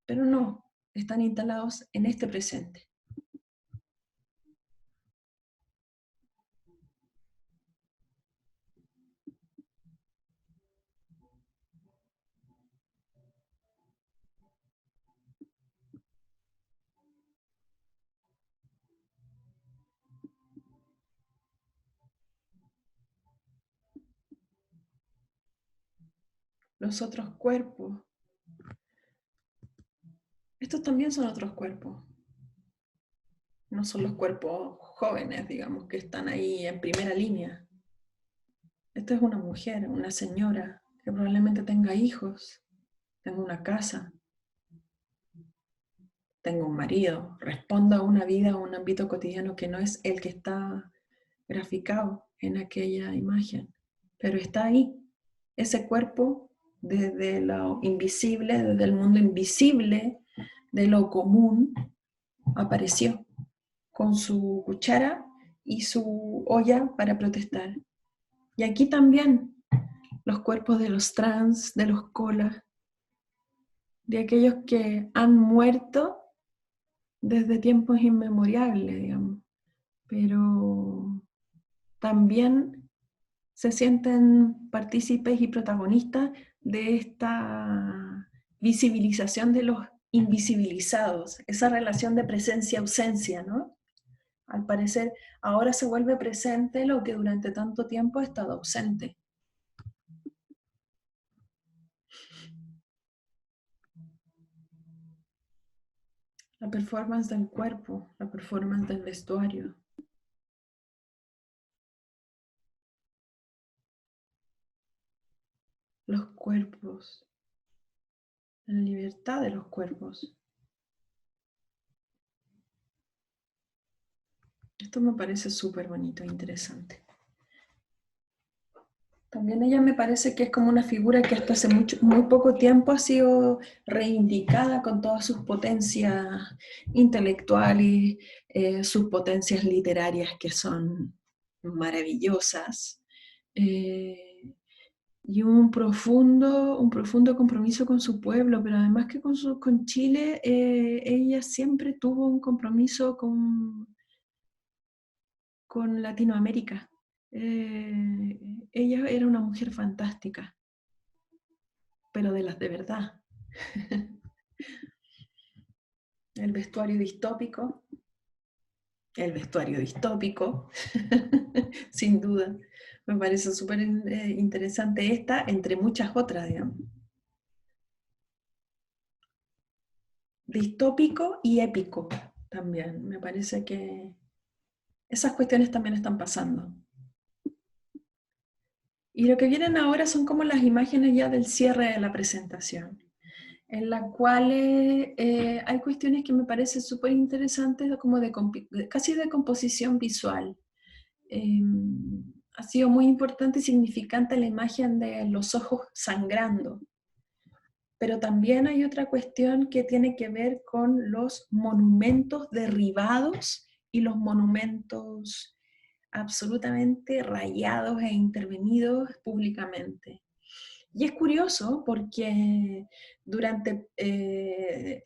pero no, están instalados en este presente. los otros cuerpos. Estos también son otros cuerpos. No son los cuerpos jóvenes, digamos, que están ahí en primera línea. Esta es una mujer, una señora, que probablemente tenga hijos, tenga una casa, tenga un marido, responda a una vida, a un ámbito cotidiano que no es el que está graficado en aquella imagen, pero está ahí, ese cuerpo desde lo invisible, desde el mundo invisible, de lo común, apareció con su cuchara y su olla para protestar. Y aquí también los cuerpos de los trans, de los colas, de aquellos que han muerto desde tiempos inmemoriales, digamos, pero también se sienten partícipes y protagonistas de esta visibilización de los invisibilizados, esa relación de presencia-ausencia, ¿no? Al parecer, ahora se vuelve presente lo que durante tanto tiempo ha estado ausente. La performance del cuerpo, la performance del vestuario. Los cuerpos, la libertad de los cuerpos. Esto me parece súper bonito e interesante. También ella me parece que es como una figura que hasta hace muy poco tiempo ha sido reivindicada con todas sus potencias intelectuales, sus potencias literarias que son maravillosas, y un profundo compromiso con su pueblo, pero además que con Chile, ella siempre tuvo un compromiso con Latinoamérica. Ella era una mujer fantástica, pero de las de verdad. El vestuario distópico, sin duda. Me parece súper interesante esta, entre muchas otras, digamos. Distópico y épico también. Me parece que esas cuestiones también están pasando. Y lo que vienen ahora son como las imágenes ya del cierre de la presentación, en la cual hay cuestiones que me parecen súper interesantes, como casi de composición visual. Ha sido muy importante y significante la imagen de los ojos sangrando. Pero también hay otra cuestión que tiene que ver con los monumentos derribados y los monumentos absolutamente rayados e intervenidos públicamente. Y es curioso porque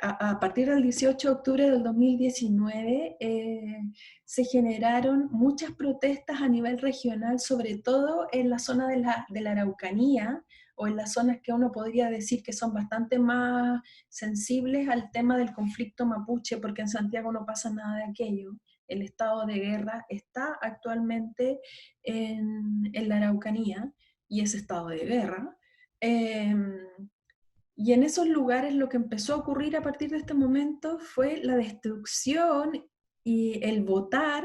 a partir del 18 de octubre del 2019 se generaron muchas protestas a nivel regional, sobre todo en la zona de la Araucanía, o en las zonas que uno podría decir que son bastante más sensibles al tema del conflicto mapuche, porque en Santiago no pasa nada de aquello. El estado de guerra está actualmente en la Araucanía, y es estado de guerra. Y en esos lugares lo que empezó a ocurrir a partir de este momento fue la destrucción y el botar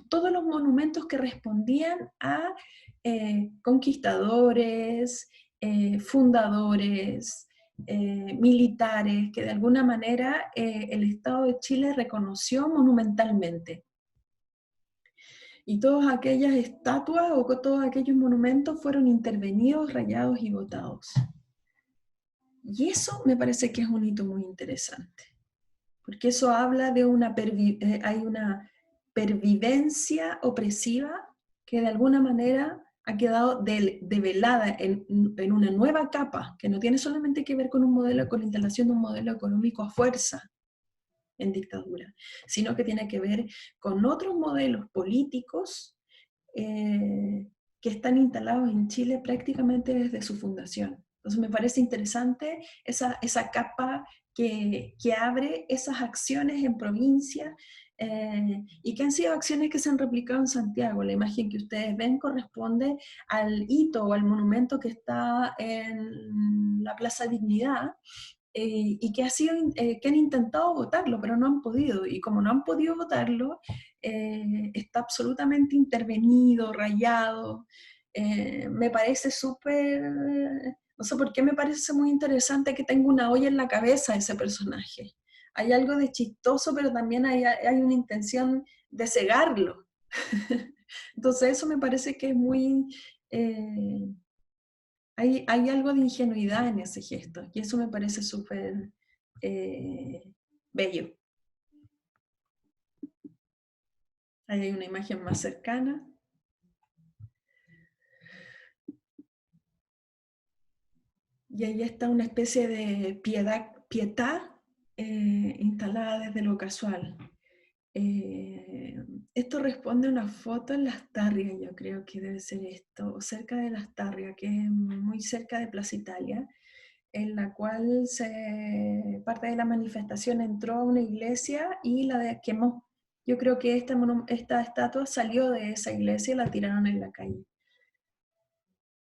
todos los monumentos que respondían a conquistadores, fundadores, militares, que de alguna manera el Estado de Chile reconoció monumentalmente. Y todas aquellas estatuas o todos aquellos monumentos fueron intervenidos, rayados y botados. Y eso me parece que es un hito muy interesante, porque eso habla de hay una pervivencia opresiva que de alguna manera ha quedado develada en una nueva capa, que no tiene solamente que ver con con la instalación de un modelo económico a fuerza en dictadura, sino que tiene que ver con otros modelos políticos que están instalados en Chile prácticamente desde su fundación. Entonces me parece interesante esa capa que abre esas acciones en provincia y que han sido acciones que se han replicado en Santiago. La imagen que ustedes ven corresponde al hito o al monumento que está en la Plaza Dignidad, y que, que han intentado votarlo, pero no han podido. Y como no han podido votarlo, está absolutamente intervenido, rayado. Me parece súper... No sé por qué me parece muy interesante que tenga una olla en la cabeza ese personaje. Hay algo de chistoso, pero también hay una intención de cegarlo. Entonces eso me parece que es muy... hay algo de ingenuidad en ese gesto, y eso me parece súper bello. Ahí hay una imagen más cercana. Y ahí está una especie de pietà instalada desde lo casual. Esto responde a una foto en Las Tarrias, yo creo que debe ser esto, o cerca de Las Tarrias, que es muy cerca de Plaza Italia, en la cual parte de la manifestación entró a una iglesia y la quemó. Yo creo que esta estatua salió de esa iglesia y la tiraron en la calle.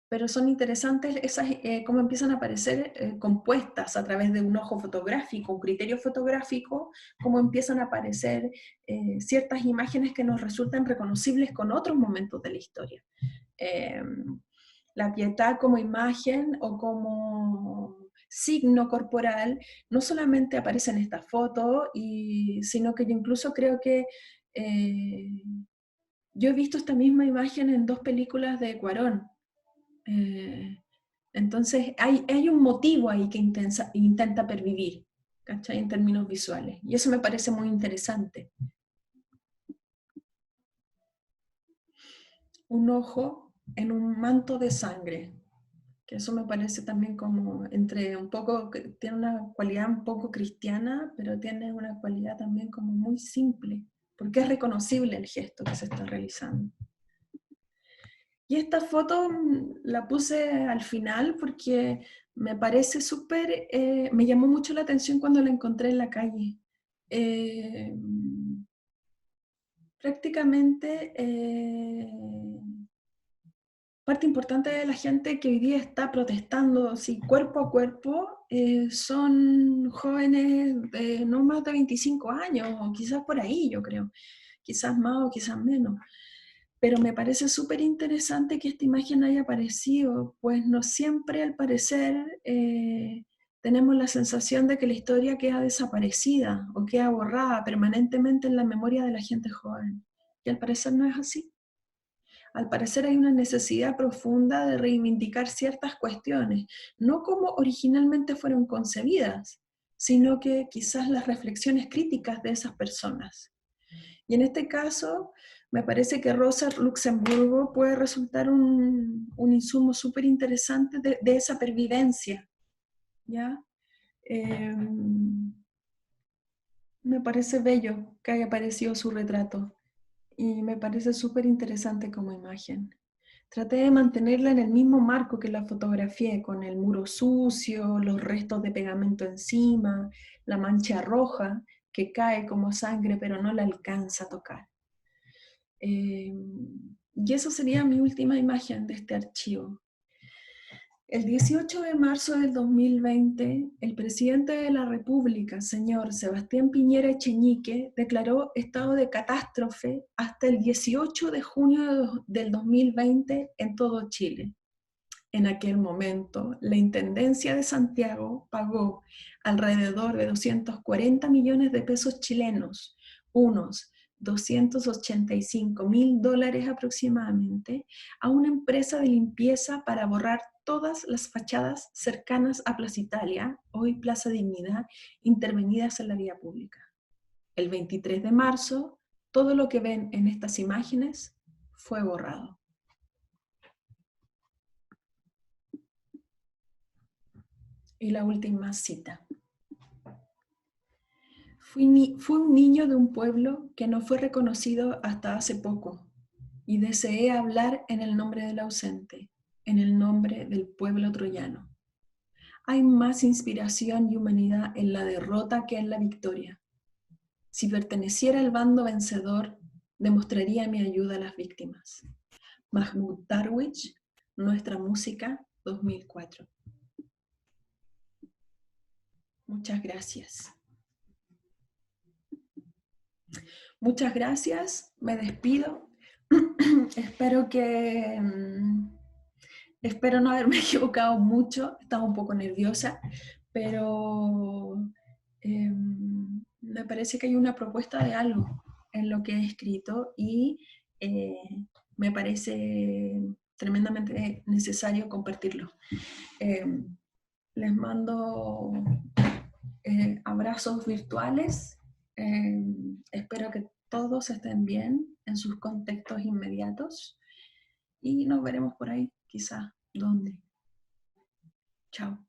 Pero son interesantes esas, cómo empiezan a aparecer compuestas a través de un ojo fotográfico, un criterio fotográfico, cómo empiezan a aparecer ciertas imágenes que nos resultan reconocibles con otros momentos de la historia. La pietà como imagen o como signo corporal no solamente aparece en esta foto, sino que yo incluso creo que yo he visto esta misma imagen en 2 películas de Cuarón. Entonces hay un motivo ahí que intenta pervivir, ¿cachai? En términos visuales, y eso me parece muy interesante. Un ojo en un manto de sangre, que eso me parece también como entre un poco, tiene una cualidad un poco cristiana, pero tiene una cualidad también como muy simple, porque es reconocible el gesto que se está realizando. Y esta foto la puse al final porque me parece súper, me llamó mucho la atención cuando la encontré en la calle. Prácticamente parte importante de la gente que hoy día está protestando así, cuerpo a cuerpo, son jóvenes de no más de 25 años, o quizás por ahí, yo creo, quizás más o quizás menos. Pero me parece súper interesante que esta imagen haya aparecido, pues no siempre al parecer tenemos la sensación de que la historia queda desaparecida o queda borrada permanentemente en la memoria de la gente joven. Y al parecer no es así. Al parecer hay una necesidad profunda de reivindicar ciertas cuestiones, no como originalmente fueron concebidas, sino que quizás las reflexiones críticas de esas personas. Y en este caso, me parece que Rosa Luxemburgo puede resultar un insumo súper interesante de esa pervivencia, ¿ya? Me parece bello que haya aparecido su retrato y me parece súper interesante como imagen. Traté de mantenerla en el mismo marco que la fotografié, con el muro sucio, los restos de pegamento encima, la mancha roja que cae como sangre pero no la alcanza a tocar. Y eso sería mi última imagen de este archivo. El 18 de marzo del 2020, el presidente de la República, señor Sebastián Piñera Echeñique, declaró estado de catástrofe hasta el 18 de junio del 2020 en todo Chile. En aquel momento, la Intendencia de Santiago pagó alrededor de 240 millones de pesos chilenos, unos $285.000 aproximadamente, a una empresa de limpieza para borrar todas las fachadas cercanas a Plaza Italia, hoy Plaza Dignidad, intervenidas en la vía pública. El 23 de marzo, todo lo que ven en estas imágenes fue borrado. Y la última cita. Fui un niño de un pueblo que no fue reconocido hasta hace poco, y deseé hablar en el nombre del ausente, en el nombre del pueblo troyano. Hay más inspiración y humanidad en la derrota que en la victoria. Si perteneciera al bando vencedor, demostraría mi ayuda a las víctimas. Mahmoud Darwish, Nuestra Música, 2004. Muchas gracias. Muchas gracias, me despido. Espero no haberme equivocado mucho, estaba un poco nerviosa, pero me parece que hay una propuesta de algo en lo que he escrito y me parece tremendamente necesario compartirlo. Les mando abrazos virtuales. Espero que todos estén bien en sus contextos inmediatos y nos veremos por ahí, quizá. ¿Dónde? Chao.